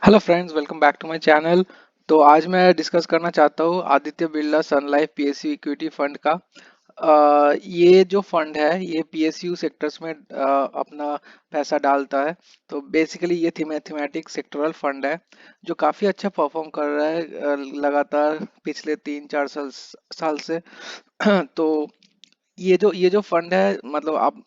Hello friends, welcome back to my channel. तो आज मैं डिस्कस करना चाहता हूँ Aditya Birla Sun Life PSU equity fund का। ये जो फंड है ये पीएसयू सेक्टर्स में अपना पैसा डालता है। तो बेसिकली ये थीमेटिक सेक्टरल फंड है जो काफ़ी अच्छा परफॉर्म कर रहा है लगातार पिछले 3-4 साल से। तो ये जो फंड है मतलब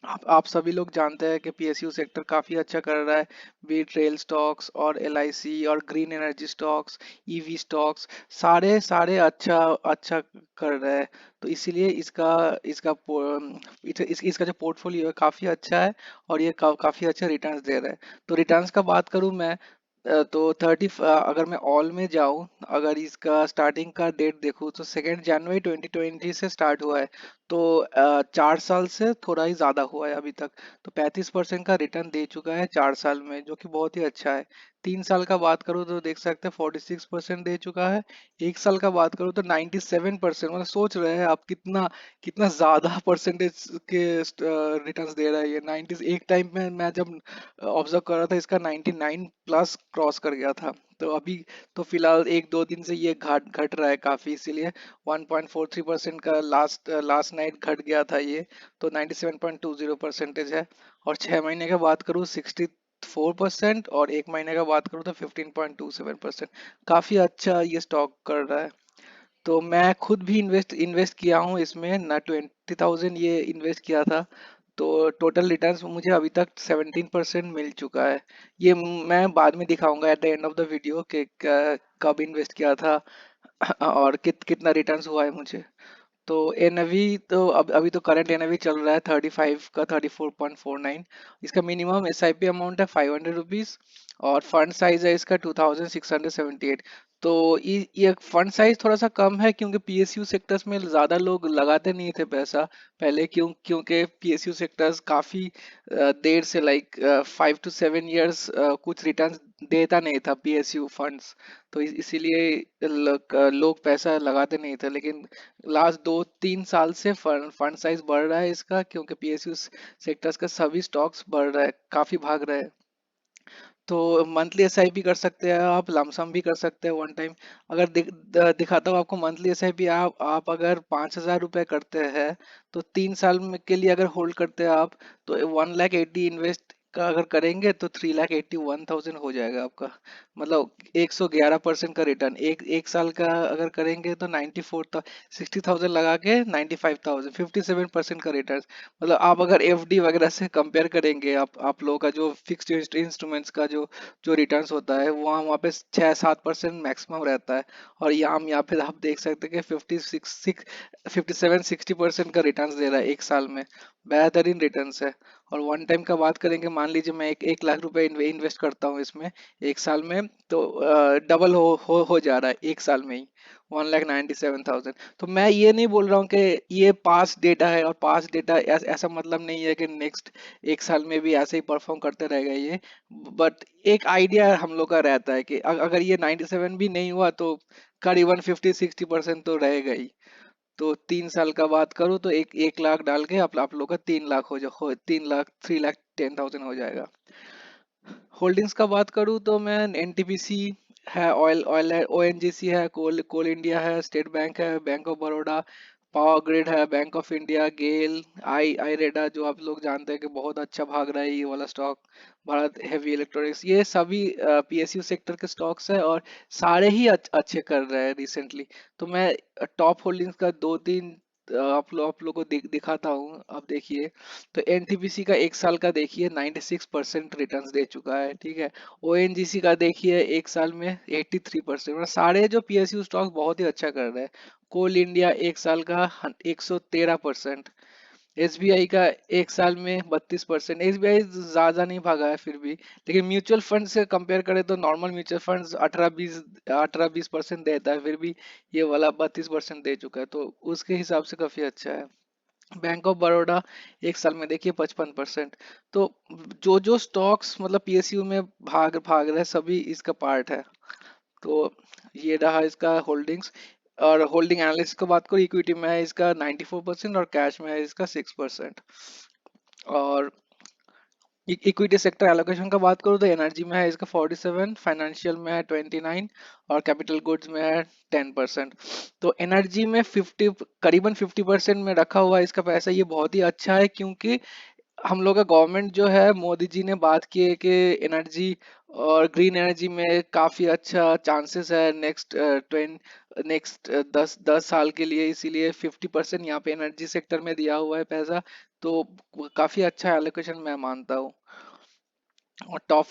आप सभी लोग जानते हैं कि पीएसयू सेक्टर काफी अच्छा कर रहा है। बीट रेल स्टॉक्स और एलआईसी और green energy stocks, EV stocks, सारे सारे अच्छा अच्छा कर रहे हैं। तो इसीलिए इसका इसका इसका जो पोर्टफोलियो है काफी अच्छा है और ये काफी अच्छा रिटर्न्स दे रहा है। तो रिटर्न्स का बात करूं मैं, तो अगर मैं ऑल में जाऊं, अगर इसका स्टार्टिंग का डेट देखूं तो 2 जनवरी 2020 से स्टार्ट हुआ है। तो 4 साल से थोड़ा ही ज्यादा हुआ है अभी तक। तो 35% का रिटर्न दे चुका है 4 साल में, जो कि बहुत ही अच्छा है। 3 साल का बात करूँ तो देख सकते हैं 46% दे चुका है। 1 साल का बात करूँ तो 97%। मतलब सोच रहे हैं आप कितना कितना ज्यादा परसेंटेज के रिटर्न्स दे रहा है ये। 90 एक टाइम में मैं जब ऑब्जर्व कर रहा था इसका 99 प्लस क्रॉस कर गया था। तो अभी तो फिलहाल 1-2 दिन से ये घट घट रहा है काफी, इसीलिए 1.43% का लास्ट लास्ट नाइट घट गया था ये। तो 97.20 है। और 6 महीने का बात करूँ 64%, और 1 महीने का बात करूँ तो 15.27%। काफी अच्छा ये स्टॉक कर रहा है। तो मैं खुद भी इन्वेस्ट इन्वेस्ट किया हूँ इसमें ना, 20,000 ये इन्वेस्ट किया था। तो टोटल रिटर्न्स मुझे अभी तक 17% मिल चुका है। ये मैं बाद में दिखाऊंगा at the end of the video कि कब इन्वेस्ट किया था और कितना रिटर्न्स हुआ है मुझे। तो एनएवी तो अब अभी तो करंट एनएवी चल रहा है 35 का, 34.49। इसका मिनिमम एसआईपी अमाउंट है 500 रुपीज, और फंड साइज है इसका 2678। तो ये फंड साइज थोड़ा सा कम है क्योंकि पीएसयू सेक्टर्स में ज्यादा लोग लगाते नहीं थे पैसा पहले। क्योंकि पीएसयू सेक्टर्स काफी देर से, लाइक 5 to 7 years कुछ रिटर्न्स देता नहीं था पीएसयू फंड्स। तो इसीलिए लोग पैसा लगाते नहीं थे। लेकिन लास्ट 2-3 साल से फंड साइज बढ़ रहा है इसका, क्योंकि पीएसयू सेक्टर्स का सभी स्टॉक्स बढ़ रहा है, काफी भाग रहे हैं। तो मंथली एसआईपी कर सकते हैं आप, लमसम भी कर सकते हैं वन टाइम। अगर दिखाता हूँ आपको मंथली एसआईपी। आप अगर 5,000 रुपये करते हैं तो 3 साल में के लिए अगर होल्ड करते हैं आप, तो 1,80,000 इन्वेस्ट का अगर करेंगे तो 3,81,000 हो जाएगा आपका। मतलब 111% का रिटर्न। एक साल का अगर करेंगे तो 60,000 लगा के 95,000, 57% का रिटर्न। मतलब आप अगर एफडी वगैरह से कंपेयर करेंगे, आप लोगों का जो फिक्स्ड इंस्ट्रूमेंट्स का जो जो रिटर्न्स होता है वहाँ पे 6-7% मैक्सिमम रहता है। और यहाँ पे आप देख सकते हैं कि 57-60% का रिटर्न्स दे रहा है एक साल में। बेहतरीन रिटर्न्स है। और वन टाइम का बात करेंगे, मान लीजिए मैं 1 लाख रुपए इन्वेस्ट करता हूँ इसमें एक साल में, तो डबल हो जा रहा है एक साल में ही, 1,97,000। तो मैं ये नहीं बोल रहा हूँ कि ये पास्ट डेटा है, और पास्ट डेटा ऐसा मतलब नहीं है कि नेक्स्ट एक साल में भी ऐसे ही परफॉर्म करते रहेगा ये। बट एक आइडिया हम लोग का रहता है कि अगर ये 97 भी नहीं हुआ तो करीबन 50-60% तो रहेगा ही। तो 3 साल का बात करूँ तो एक 1 लाख डाल के आप लोग का 3 लाख 3,10,000 हो जाएगा। होल्डिंग्स का बात करूँ तो मैं एनटीपीसी है, ऑयल ऑयल है, ओएनजीसी है, कोल इंडिया है, स्टेट बैंक है, bank of Baroda, power grid है, बैंक ऑफ इंडिया, गेल, आई रेडा, जो आप लोग जानते हैं कि बहुत अच्छा भाग रहा है ये वाला स्टॉक, भारत हेवी इलेक्ट्रॉनिक्स। ये सभी पीएसयू सेक्टर के स्टॉक्स है, और सारे ही अच्छे कर रहे हैं रिसेंटली। तो मैं टॉप होल्डिंग्स का 2-3 आप लोग को दिखाता हूँ। आप देखिए, तो एनटीपीसी का एक साल का देखिए 96% रिटर्न्स दे चुका है, ठीक है। ओएनजीसी का देखिए एक साल में 83%। मतलब सारे जो पीएसयू स्टॉक बहुत ही अच्छा कर रहे हैं। कोल इंडिया एक साल का 113%। एसबीआई का एक साल में 32%। एसबीआई ज्यादा नहीं भागा है फिर भी, लेकिन म्यूचुअल फंड से कंपेयर करें तो नॉर्मल म्यूचुअल फंड 18-20% देता है, फिर भी ये वाला 32% दे चुका है, तो उसके हिसाब से काफी अच्छा है। बैंक ऑफ बड़ौदा एक साल में देखिए 55%। तो जो जो स्टॉक्स मतलब पीएसयू में भाग भाग रहे हैं सभी इसका पार्ट है। तो ये रहा इसका होल्डिंग्स। और होल्डिंग एनालिसिस को बात करो, इक्विटी में है इसका 94% और कैश में है इसका 6%। और इक्विटी सेक्टर एलोकेशन का बात करूँ तो एनर्जी में है इसका 47, फाइनेंशियल में है 29 और कैपिटल गुड्स में है 10%। तो एनर्जी में 50, करीबन 50% में रखा हुआ है इसका पैसा। ये बहुत ही अच्छा है क्योंकि हम लोग का गवर्नमेंट जो है, मोदी जी ने बात की है कि एनर्जी और ग्रीन एनर्जी में काफी अच्छा चांसेस है नेक्स्ट 10 साल के लिए, इसीलिए 50% यहाँ पे एनर्जी सेक्टर में दिया हुआ है पैसा। तो काफी अच्छा एलोकेशन मैं मानता हूँ। और टॉप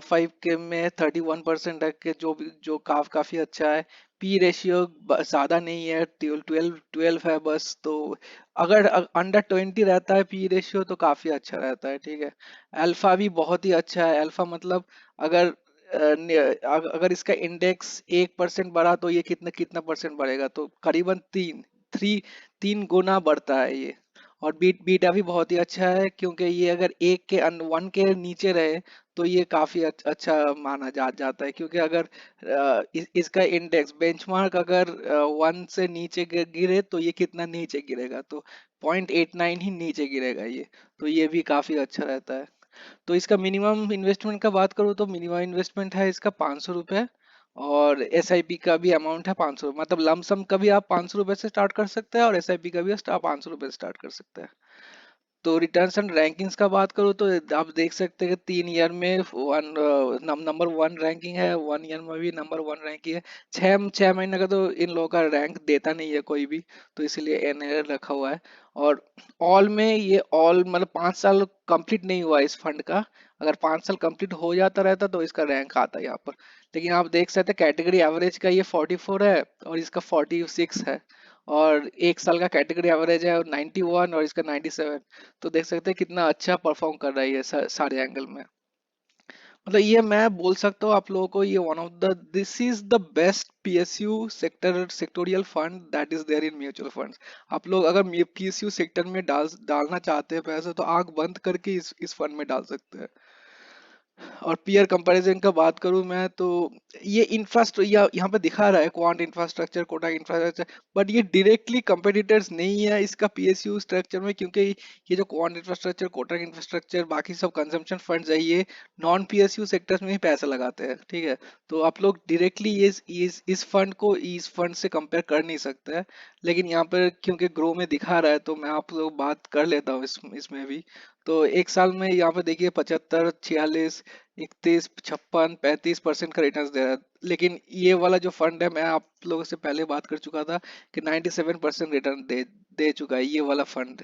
फाइव के में 31% है कि जो भी जो काफी अच्छा है। पी रेशियो ज्यादा नहीं है, 12 है बस। तो अगर अंडर 20 रहता है पी रेशियो तो काफी अच्छा रहता है, ठीक है। अल्फा भी बहुत ही अच्छा है। अल्फा मतलब अगर अगर इसका इंडेक्स 1% बढ़ा तो ये कितना कितना परसेंट बढ़ेगा, तो करीबन थ्री 3 गुना बढ़ता है ये। और बीटा भी बहुत ही अच्छा है क्योंकि ये अगर 1 के नीचे रहे तो ये काफी अच्छा माना जाता है। क्योंकि अगर इसका इंडेक्स बेंचमार्क अगर 1 से नीचे गिरे तो ये कितना नीचे गिरेगा, तो 0.89 ही नीचे गिरेगा ये। तो ये भी काफी अच्छा रहता है। तो इसका मिनिमम इन्वेस्टमेंट का बात करूँ तो मिनिमम इन्वेस्टमेंट है इसका 500 रुपये। और एसआईपी का भी अमाउंट है 500, मतलब लमसम का भी आप 500 रुपये से स्टार्ट कर सकते हैं और एसआईपी का भी आप 500 रुपये से स्टार्ट कर सकते हैं। तो रिटर्न्स एंड रैंकिंग्स का बात करूँ तो आप देख सकते हैं कि 3 ईयर में नंबर 1 रैंकिंग है, 1 ईयर में भी नंबर 1 रैंकिंग है। 6 महीने का तो इन लोगों का रैंक देता नहीं है कोई भी, तो इसीलिए एन रखा हुआ है। और ऑल में ये ऑल मतलब 5 साल कंप्लीट नहीं हुआ इस फंड का। अगर 5 साल कंप्लीट हो जाता रहता तो इसका रैंक आता यहाँ पर। लेकिन आप देख सकते हैं कैटेगरी एवरेज का ये 44 है और इसका 46 है। और 1 साल का कैटेगरी एवरेज है 91 और इसका 97। तो देख सकते हैं कितना अच्छा परफॉर्म कर रही है सारे एंगल में। मतलब ये मैं बोल सकता हूँ आप लोगों को, ये one of the this is the best PSU sectoral fund that is there in mutual funds. आप लोग अगर पीएसयू सेक्टर में डालना चाहते हैं पैसा तो आंख बंद करके इस फंड में डाल सकते हैं। और पीयर कंपैरिजन का बात करूं मैं तो ये इंफ्रास्ट्रक्चर यहाँ पे दिखा रहा है quant infrastructure, Kotak infrastructure, but ये डायरेक्टली कंपेटिटर्स नहीं है इसका पीएसयू स्ट्रक्चर में। क्योंकि ये जो क्वांट इंफ्रास्ट्रक्चर, कोटक इंफ्रास्ट्रक्चर, बाकी सब कंजम्पशन फंड्स है, ये नॉन पीएसयू सेक्टर्स में ही पैसा लगाते हैं, ठीक है। तो आप लोग डायरेक्टली इस फंड को इस फंड से कंपेयर कर नहीं सकते हैं। लेकिन यहाँ पर क्योंकि ग्रो में दिखा रहा है तो मैं आप लोग बात कर लेता हूँ इसमें भी। तो 1 साल में यहाँ पे देखिए 75, 46, 31, 56, 35% का रिटर्न दे रहा है। लेकिन ये वाला जो फंड है, मैं आप लोगों से पहले बात कर चुका था कि 97% रिटर्न दे दे चुका है ये वाला fund,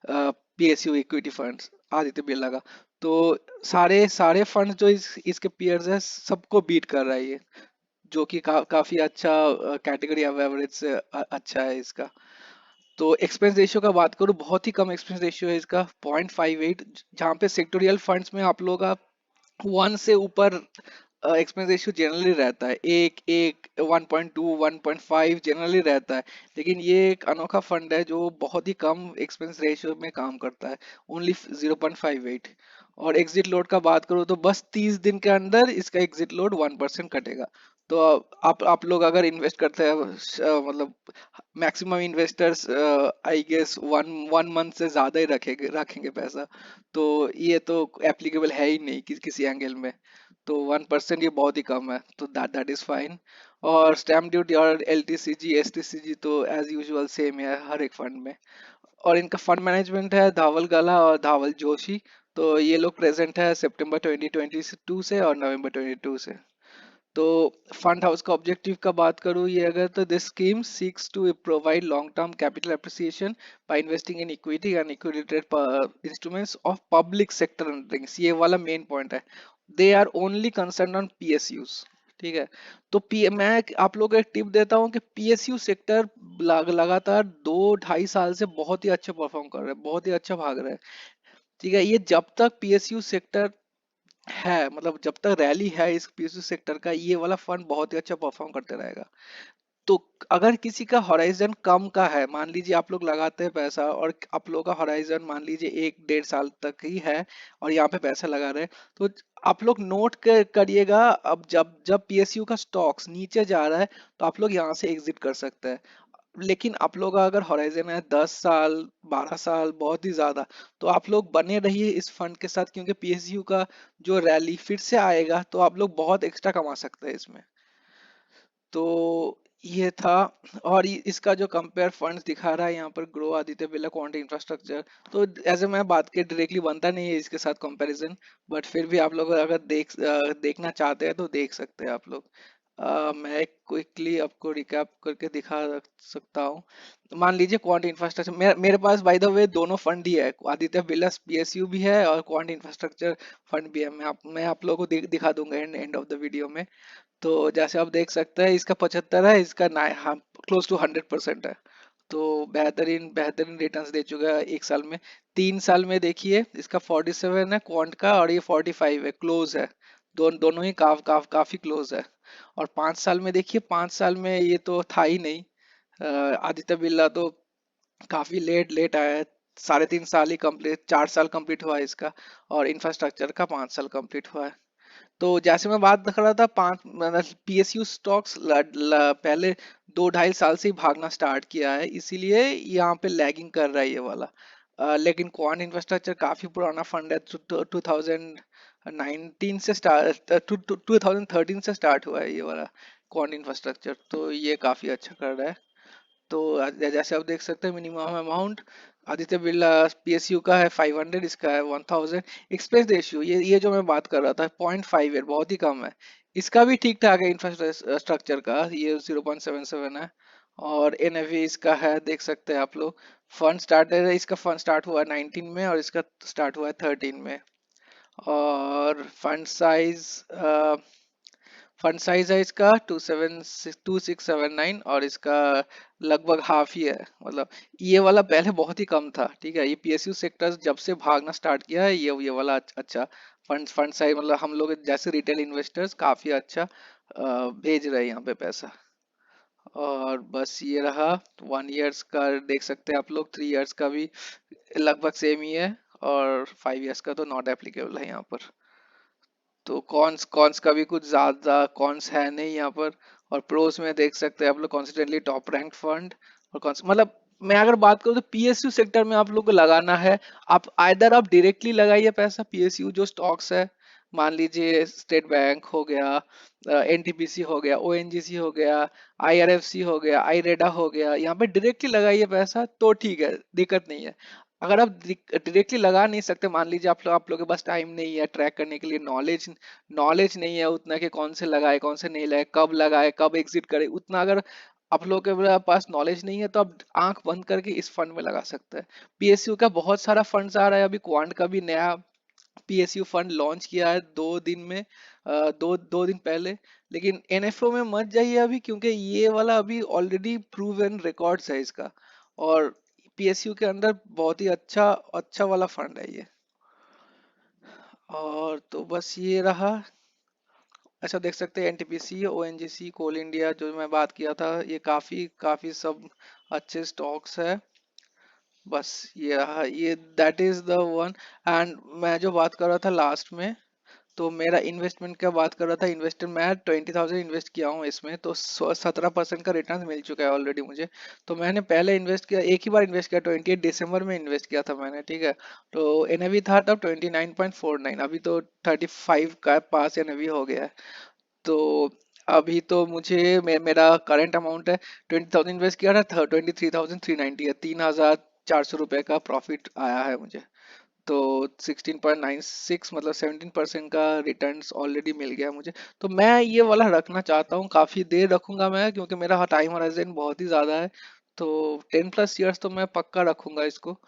PSU equity funds Aditya Birla का। तो सारे सारे फंड जो इसके पीयर्स है सबको बीट कर रहा है ये, जो कि काफी अच्छा कैटेगरी एवरेज से अच्छा है इसका। तो एक्सपेंस रेशियो का बात करूँ, बहुत ही कम एक्सपेंस रेशियो है इसका 0.58। जहाँ पे सेक्टोरियल फंड्स में आप लोग 1 से ऊपर एक्सपेंस रेशियो जनरली रहता है, एक एक 1.2, 1.5 जनरली रहता है। लेकिन ये एक अनोखा फंड है जो बहुत ही कम एक्सपेंस रेशियो में काम करता है, ओनली 0.58। और एग्जिट लोड का बात करूँ तो बस 30 दिन के अंदर इसका एग्जिट लोड 1% कटेगा। तो आप लोग अगर इन्वेस्ट करते हैं मतलब maximum investors I guess one one month से ज्यादा ही रखेंगे पैसा। तो ये तो एप्लीकेबल है ही नहीं किसी एंगल में। तो 1% ये बहुत ही कम है, तो दैट इज फाइन। और स्टैम्प ड्यूटी और एलटीसीजी एसटीसीजी तो एज यूजुअल सेम है हर एक फंड में। और इनका फंड मैनेजमेंट है धावल गला और धावल जोशी। तो ये लोग प्रेजेंट है सितंबर 2022 से और नवंबर 22 से। तो फंड हाउस का ऑब्जेक्टिव का बात करूँ ये अगर, तो this scheme seeks to provide long term capital appreciation by investing in equity and equity trade instruments of public sector undertakings. ये वाला मेन पॉइंट है। They are only concern on PSUs, ठीक है। तो मैं आप लोगों को एक टिप देता हूँ कि पीएसयू सेक्टर लगातार 2 ढाई साल से बहुत ही अच्छा परफॉर्म कर रहा है, बहुत ही अच्छा भाग रहा है, ठीक है। ये जब तक पीएसयू सेक्टर है, मतलब जब तक रैली है इस पीएसयू सेक्टर का, ये वाला फंड बहुत ही अच्छा परफॉर्म करते रहेगा। तो अगर किसी का हॉराइजन कम का है, मान लीजिए आप लोग लगाते हैं पैसा और आप लोग का हॉराइजन मान लीजिए 1 डेढ़ साल तक ही है और यहाँ पे पैसा लगा रहे हैं, तो आप लोग नोट करिएगा, अब जब जब पीएसयू का स्टॉक्स नीचे जा रहा है तो आप लोग यहाँ से एग्जिट कर सकते हैं। लेकिन आप लोग का अगर हॉराइजन है 10 साल, 12 साल, बहुत ही ज्यादा, तो आप लोग बने रहिए इस फंड के साथ, क्योंकि पीएसयू का जो रैली फिर से आएगा तो आप लोग बहुत एक्स्ट्रा कमा सकते हैं इसमें। तो ये था। और इसका जो कंपेयर फंड्स दिखा रहा है यहाँ पर, grow, Aditya Birla, quant infrastructure, तो ऐसे मैं बात के डायरेक्टली बनता नहीं है इसके साथ कंपैरिजन, बट फिर भी आप लोग अगर देखना चाहते हैं तो देख सकते हैं आप लोग। मैं क्विकली आपको रिकैप करके दिखा सकता हूँ। मान लीजिए क्वांट इंफ्रास्ट्रक्चर, मेरे पास बाय द वे दोनों फंड ही है, आदित्य बिरला पीएसयू भी है और क्वांट इंफ्रास्ट्रक्चर फंड भी है। मैं आप लोगों को दिखा दूंगा and end of the video में। तो जैसे आप देख सकते हैं, इसका 75 है, इसका हाँ, क्लोज टू 100% है। तो बेहतरीन बेहतरीन रिटर्न्स दे चुका है 1 साल में। 3 साल में देखिए इसका 47 है क्वांट का, और ये 45 है, क्लोज है। दोनों ही काफी क्लोज है। और 5 साल में देखिए, 5 साल में ये तो था ही नहीं। आदित्य बिरला तो काफी लेट लेट आया है। 3.5 साल ही कंप्लीट, 4 साल कंप्लीट हुआ है इसका। और इंफ्रास्ट्रक्चर का 5 साल कंप्लीट हुआ है। तो जैसे मैं बात कर रहा था, पांच मतलब पीएसयू स्टॉक्स पहले 2-2.5 साल से ही भागना स्टार्ट किया है, इसीलिए यहाँ पे लैगिंग कर रहा है ये वाला। लेकिन क्वांट इंफ्रास्ट्रक्चर काफी पुराना फंड है, 2019 से स्टार्ट, 2013 से स्टार्ट हुआ है ये वाला क्वांट इंफ्रास्ट्रक्चर, तो ये काफी अच्छा कर रहा है। तो जैसे आप देख सकते हैं, minimum amount Aditya Birla PSU का है 500, इसका है 1000। एक्सपेंस रेशियो, ये जो मैं बात कर रहा था, 0.5 है, बहुत ही कम है। इसका भी ठीक ठाक है इंफ्रास्ट्रक्चर का, ये 0.77 है। और एनएवी इसका है, देख सकते हैं आप लोग। फंड स्टार्ट है, इसका फंड स्टार्ट हुआ 19 में और इसका स्टार्ट हुआ है 13 में। और फंड साइज है इसका 2679, और इसका लगभग हाफ ही है, मतलब ये वाला पहले बहुत ही कम था, ठीक है। ये पीएसयू सेक्टर जब से भागना स्टार्ट किया है, ये वाला अच्छा फंड साइज, मतलब हम लोग जैसे रिटेल इन्वेस्टर्स काफी अच्छा भेज रहे हैं यहाँ पे पैसा। और बस ये रहा। 1 ईयर्स का देख सकते हैं आप लोग, 3 ईयर्स का भी लगभग सेम ही है, और 5 ईयर्स का तो नॉट एप्लीकेबल है यहाँ पर। तो कॉन्स कॉन्स का भी कुछ ज्यादा कॉन्स है नहीं यहाँ पर। और प्रोस में देख सकते हैं आप लोग, कॉन्सिडेंटली टॉप रैंक फंड। और कॉन्स मतलब, मैं अगर बात करूँ तो पीएसयू सेक्टर में आप लोग को लगाना है, आप आइदर आप डायरेक्टली लगाइए पैसा पीएसयू जो स्टॉक्स है। मान लीजिए स्टेट बैंक हो गया, एनटीपीसी हो गया, ओएनजीसी हो गया, आईआरएफसी हो गया, आईरेडा हो गया, यहाँ पे डायरेक्टली लगाइए पैसा तो ठीक है, दिक्कत नहीं है। अगर आप डायरेक्टली लगा नहीं सकते, मान लीजिए आप लोग के पास टाइम नहीं है ट्रैक करने के लिए, नॉलेज नॉलेज नहीं है उतना कि कौन से लगाए कौन से नहीं लगाए, कब लगाए कब एग्जिट करे, उतना अगर आप लोग के पास नॉलेज नहीं है, तो आप आंख बंद करके इस फंड में लगा सकते हैं। पीएसयू का बहुत सारा फंड्स आ रहा है, अभी क्वांट का भी नया पीएसयू फंड लॉन्च किया है 2 दिन में, दो दो दिन पहले। लेकिन एनएफओ में मत जाइए अभी, क्योंकि ये वाला अभी ऑलरेडी प्रूवन रिकॉर्ड्स है इसका। और पीएसयू के अंदर बहुत ही अच्छा अच्छा वाला फंड है ये। और तो बस ये रहा। अच्छा, देख सकते हैं एनटीपीसी, ओएनजीसी, कोल इंडिया जो मैं बात किया था, ये काफी काफी सब अच्छे स्टॉक्स है। बस ये रहा, ये that is the one. And मैं जो बात कर रहा था लास्ट में, तो मेरा इन्वेस्टमेंट का बात कर रहा था, इन्वेस्टर मैं 20,000 इन्वेस्ट किया हूँ इसमें, तो 17% का रिटर्न मिल चुका है ऑलरेडी मुझे। तो मैंने पहले इन्वेस्ट किया, एक ही बार इन्वेस्ट किया, 28 दिसंबर में इन्वेस्ट किया था मैंने, ठीक है। तो एनएवी था तब 29.49, अभी तो 35 का पास एनएवी हो गया है। तो अभी तो मेरा करंट अमाउंट है, 20,000 इन्वेस्ट किया था, 23,390 है, 3,400 रुपये का प्रॉफिट आया है मुझे। तो 16.96, मतलब 17% का रिटर्न्स ऑलरेडी मिल गया मुझे। तो मैं ये वाला रखना चाहता हूँ, काफी देर रखूंगा मैं, क्योंकि मेरा टाइम होराइजन बहुत ही ज्यादा है। तो 10+ ईयर्स तो मैं पक्का रखूंगा इसको।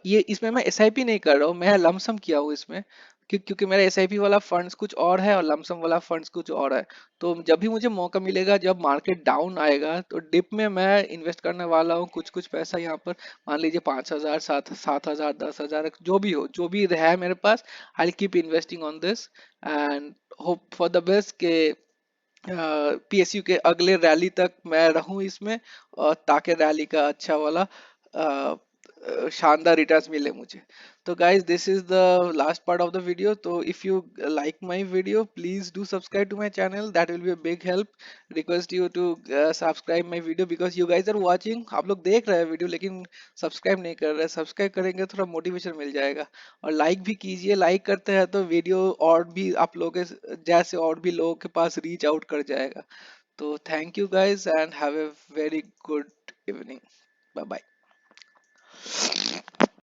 ये इसमें मैं एसआईपी नहीं कर रहा हूँ, मैं लमसम किया हूँ इसमें। क्योंकि मेरा एसआईपी वाला फंड्स कुछ और है और लमसम वाला फंड्स कुछ और है। तो जब भी मुझे मौका मिलेगा, जब मार्केट डाउन आएगा, तो डिप में मैं इन्वेस्ट करने वाला हूँ कुछ कुछ पैसा यहाँ पर। मान लीजिए 5,000, 7,000, 10,000, जो भी हो, जो भी है मेरे पास, I keep investing on this and hope for the best के पीएसयू के अगले रैली तक मैं रहूं इसमें, और ताकि रैली का अच्छा वाला शानदार रिटर्न्स मिले मुझे। तो guys this is the last part of the video. तो if you like my video please do subscribe to my channel, that will be a big help. Request you to subscribe my video because you guys are watching, आप लोग देख रहे हैं video लेकिन subscribe नहीं कर रहे। सब्सक्राइब करेंगे थोड़ा मोटिवेशन मिल जाएगा। और लाइक भी कीजिए, लाइक करते हैं तो वीडियो और भी आप लोगों के जैसे और भी लोगों के पास रीच आउट कर जाएगा। तो thank you guys and have a very good evening. Bye bye.